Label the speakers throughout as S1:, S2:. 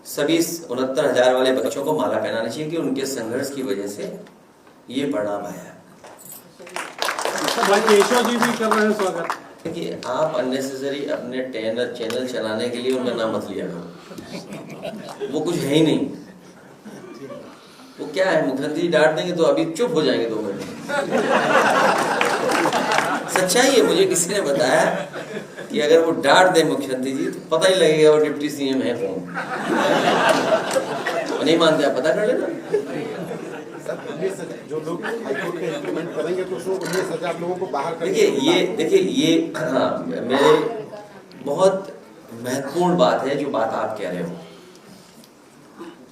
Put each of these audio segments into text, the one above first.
S1: सभी 69,000 वाले बच्चों को माला पहनानी चाहिए कि उनके संघर्ष की वजह से ये परिणाम आया।
S2: भाई केशव जी भी कर रहे हैं स्वागत।
S1: देखिए, आप अननेसेसरी अपने चैनल चलाने के लिए उनका नाम मत लिया करो, वो कुछ है ही नहीं। वो क्या है, मुख्यमंत्री डांट देंगे तो अभी चुप हो जाएंगे 2 मिनट। सच्चाई है, मुझे किसी ने बताया कि अगर वो डांट दे मुख्यमंत्री जी तो पता ही लगेगा वो डिप्टी सीएम है कौन। नहीं मानते आप, पता कर लेना।
S3: जो लोग हाईकोर्ट में इंप्लीमेंट करेंगे तो 19,000 लोगों को बाहर
S1: देखिए ये हाँ, मेरे बहुत महत्वपूर्ण बात है जो बात आप कह रहे हो।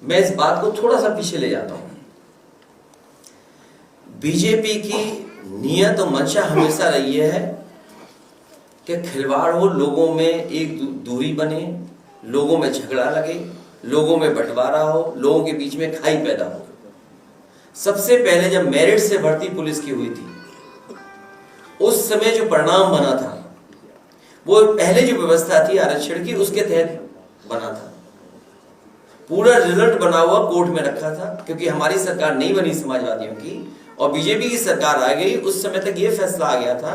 S1: मैं इस बात को थोड़ा सा पीछे ले जाता हूं। बीजेपी की नियत और मंशा हमेशा रही है कि खिलवाड़ हो, लोगों में एक दूरी बने, लोगों में झगड़ा लगे, लोगों में बंटवारा हो, लोगों के बीच में खाई पैदा हो। सबसे पहले जब मेरिट से भर्ती पुलिस की हुई थी, उस समय जो परिणाम बना था वो पहले जो व्यवस्था थी आरक्षण की, उसके तहत बना था। पूरा रिजल्ट बना हुआ कोर्ट में रखा था, क्योंकि हमारी सरकार नहीं बनी समाजवादियों की और बीजेपी की सरकार आ गई। उस समय तक ये फैसला आ गया था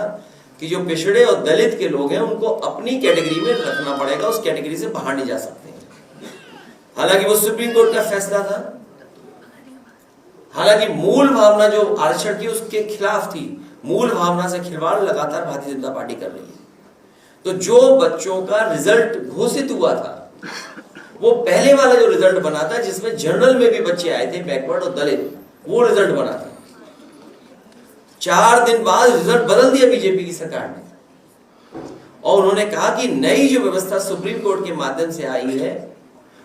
S1: कि जो पिछड़े और दलित के लोग हैं उनको अपनी कैटेगरी में रखना पड़ेगा, उस कैटेगरी से बाहर नहीं जा सकते। हालांकि वो सुप्रीम कोर्ट का फैसला था, हालांकि मूल भावना जो आरक्षण की उसके खिलाफ थी। मूल भावना से खिलवाड़ लगातार भारतीय जनता पार्टी कर रही है। तो जो बच्चों का रिजल्ट घोषित हुआ था, वो पहले वाला जो रिजल्ट बना था जिसमें जनरल में भी बच्चे आए थे, बैकवर्ड और दलित, वो रिजल्ट बना था। 4 दिन बाद रिजल्ट बदल दिया बीजेपी की सरकार ने और उन्होंने कहा कि नई जो व्यवस्था सुप्रीम कोर्ट के माध्यम से आई है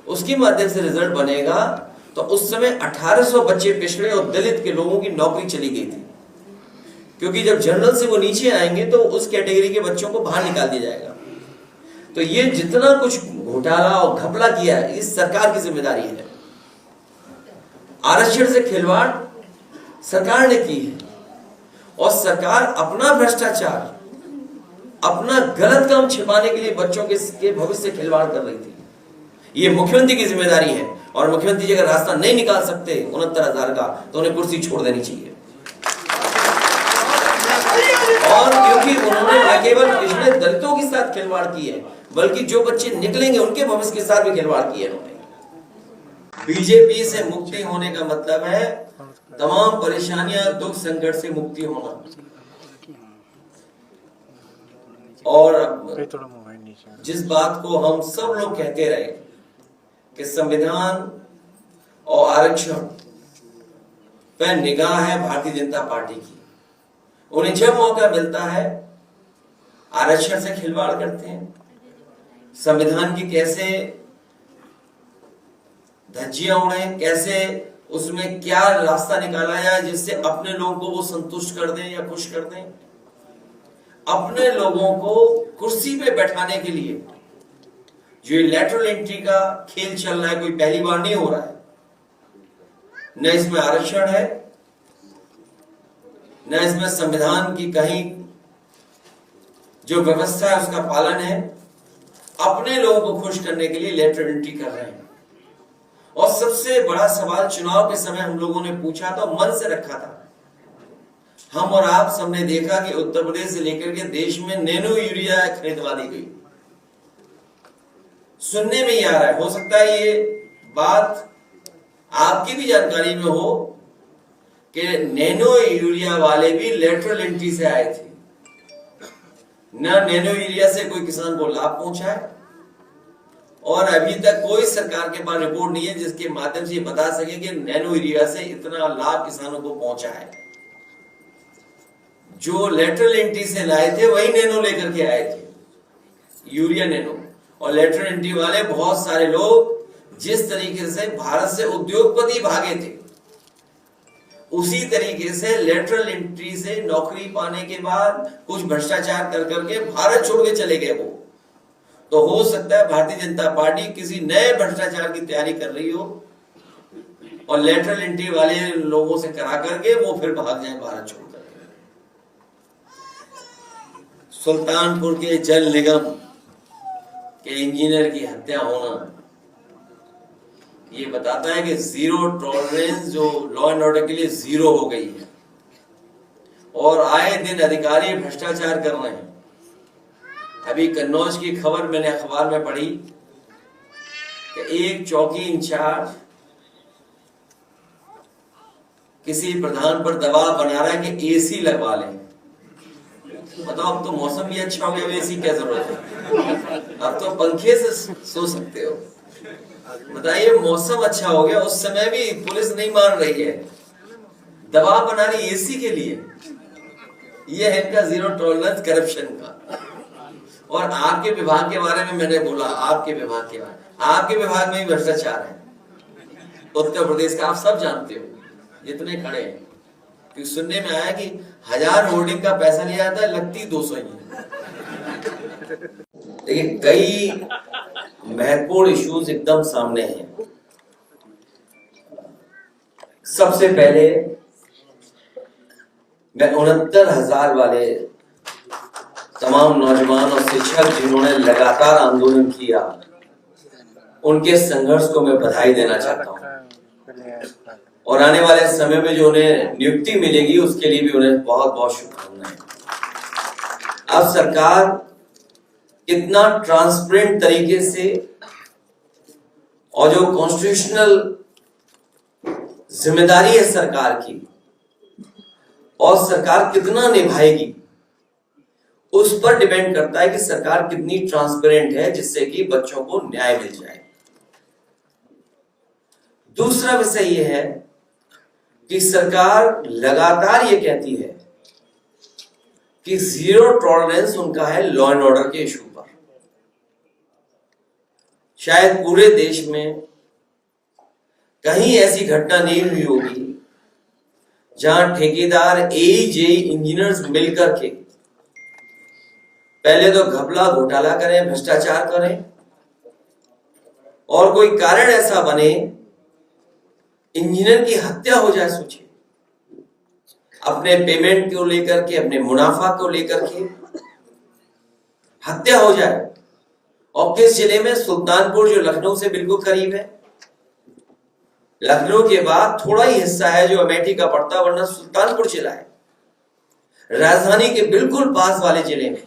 S1: उसके माध्यम से रिजल्ट बनेगा। तो उस समय 1800 बच्चे पिछड़े और दलित के लोगों की नौकरी चली गई थी, क्योंकि जब जनरल से वो नीचे आएंगे तो उस कैटेगरी के बच्चों को बाहर निकाल दिया जाएगा। तो ये जितना कुछ घोटाला और घपला किया है, इस सरकार की जिम्मेदारी है। आरक्षण से खिलवाड़ सरकार ने की है और सरकार अपना भ्रष्टाचार, अपना गलत काम छिपाने के लिए बच्चों के भविष्य से खिलवाड़ कर रही थी। ये मुख्यमंत्री की जिम्मेदारी है और मुख्यमंत्री जी अगर रास्ता नहीं निकाल सकते 69,000 का तो उन्हें कुर्सी छोड़ देनी चाहिए। और क्योंकि उन्होंने न केवल पिछले दलितों के साथ खिलवाड़ की है, बल्कि जो बच्चे निकलेंगे उनके भविष्य के साथ भी खिलवाड़ की है उन्होंने। बीजेपी से मुक्ति होने का मतलब है तमाम परेशानियां, दुख, संकट से मुक्ति होना। और जिस बात को हम सब लोग कहते रहे कि संविधान और आरक्षण पर निगाह है भारतीय जनता पार्टी की, उन्हें जब मौका मिलता है आरक्षण से खिलवाड़ करते हैं। संविधान की कैसे धज्जियां उड़े, कैसे उसमें क्या रास्ता निकाला जाए जिससे अपने लोगों को वो संतुष्ट कर दें या खुश कर दें। अपने लोगों को कुर्सी पे बैठाने के लिए जो लैटरल एंट्री का खेल चल रहा है, कोई पहली बार नहीं हो रहा है। न इसमें आरक्षण है, न इसमें संविधान की कहीं जो व्यवस्था है उसका पालन है। अपने लोगों को खुश करने के लिए लैटरल एंट्री कर रहे हैं। और सबसे बड़ा सवाल चुनाव के समय हम लोगों ने पूछा था, मन से रखा था। हम और आप सबने देखा कि उत्तर प्रदेश से लेकर के देश में नैनो यूरिया खरीदवा दी गई। सुनने में ही आ रहा है, हो सकता है ये बात आपकी भी जानकारी में हो कि नैनो यूरिया वाले भी लेटरल एंट्री से आए थे। न नैनो यूरिया से कोई किसान को लाभ पहुंचा है और अभी तक कोई सरकार के पास रिपोर्ट नहीं है जिसके माध्यम से ये बता सके कि नैनो यूरिया से इतना लाभ किसानों को पहुंचा है। जो लेटरल एंट्री से लाए थे वही नैनो लेकर के आए थे, यूरिया नैनो। और लेटरल एंट्री वाले बहुत सारे लोग जिस तरीके से भारत से उद्योगपति भागे थे, उसी तरीके से लेटरल एंट्री से नौकरी पाने के बाद कुछ भ्रष्टाचार कर करके भारत छोड़ के चले गए वो। तो हो सकता है भारतीय जनता पार्टी किसी नए भ्रष्टाचार की तैयारी कर रही हो और लेटरल एंट्री वाले लोगों से करा करके वो फिर भाग जाए भारत छोड़ करके। सुल्तानपुर के जल निगम के इंजीनियर की हत्या होना ये बताता है कि जीरो टॉलरेंस जो लॉ एंड ऑर्डर के लिए जीरो हो गई है और आए दिन अधिकारी भ्रष्टाचार कर रहे हैं। अभी कन्नौज की खबर मैंने अखबार में पढ़ी कि एक चौकी इंचार्ज किसी प्रधान पर दबाव बना रहा है कि एसी लगवा लें। बताओ, अब तो मौसम भी अच्छा हो गया, एसी क्या जरूरत है? अब तो पंखे से सो सकते हो। बताइए, मौसम अच्छा हो गया, उस समय भी पुलिस नहीं मान रही है, दबाव बना रही एसी के लिए। यह है इनका जीरो टॉलरेंस करप्शन का। और आपके विभाग के बारे में मैंने बोला, आपके विभाग में भी भ्रष्टाचार है। उत्तर प्रदेश का आप सब जानते हो, जितने खड़े हैं, क्योंकि सुनने में आया कि 1000 होर्डिंग का पैसा लिया जाता है, लगती 200 ही है। देखिए, कई महत्वपूर्ण इश्यूज एकदम सामने हैं। सबसे पहले मैं 69,000 वाले तमाम नौजवान और शिक्षक जिन्होंने लगातार आंदोलन किया, उनके संघर्ष को मैं बधाई देना चाहता हूं। और आने वाले समय में जो उन्हें नियुक्ति मिलेगी, उसके लिए भी उन्हें बहुत बहुत शुभकामनाएं। अब सरकार कितना ट्रांसपेरेंट तरीके से और जो कॉन्स्टिट्यूशनल जिम्मेदारी है सरकार की, और सरकार कितना निभाएगी, उस पर डिपेंड करता है कि सरकार कितनी ट्रांसपेरेंट है, जिससे कि बच्चों को न्याय मिल जाए। दूसरा विषय यह है कि सरकार लगातार ये कहती है कि जीरो टॉलरेंस उनका है लॉ एंड ऑर्डर के इशू पर। शायद पूरे देश में कहीं ऐसी घटना नहीं हुई होगी जहां ठेकेदार, एजेई, इंजीनियर्स मिलकर के पहले तो घपला घोटाला करें, भ्रष्टाचार करें, और कोई कारण ऐसा बने इंजीनियर की हत्या हो जाए। सोचिए, अपने पेमेंट को लेकर के, अपने मुनाफा को लेकर के हत्या हो जाए। और किस जिले में? सुल्तानपुर, जो लखनऊ से बिल्कुल करीब है। लखनऊ के बाद थोड़ा ही हिस्सा है जो अमेठी का पड़ता, वरना सुल्तानपुर जिला है, राजधानी के बिल्कुल पास वाले जिले में।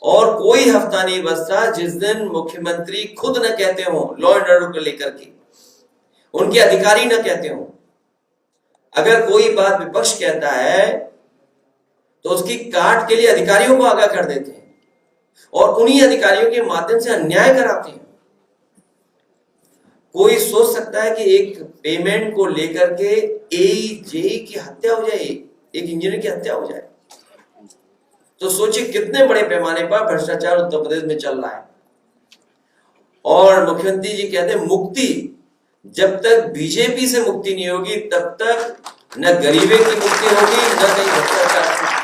S1: और कोई हफ्ता नहीं बचता जिस दिन मुख्यमंत्री खुद न कहते हो लॉ एंड ऑर्डर को लेकर के, उनके अधिकारी न कहते हो। अगर कोई बात विपक्ष कहता है तो उसकी काट के लिए अधिकारियों को आगाह कर देते हैं और उन्हीं अधिकारियों के माध्यम से अन्याय कराते हैं। कोई सोच सकता है कि एक पेमेंट को लेकर के एजेई की हत्या हो जाए, एक इंजीनियर की हत्या हो जाए? तो सोचिए कितने बड़े पैमाने पर भ्रष्टाचार उत्तर प्रदेश में चल रहा है। और मुख्यमंत्री जी कहते हैं मुक्ति, जब तक बीजेपी से मुक्ति नहीं होगी तब तक न गरीबी की मुक्ति होगी, न कहीं भ्रष्टाचार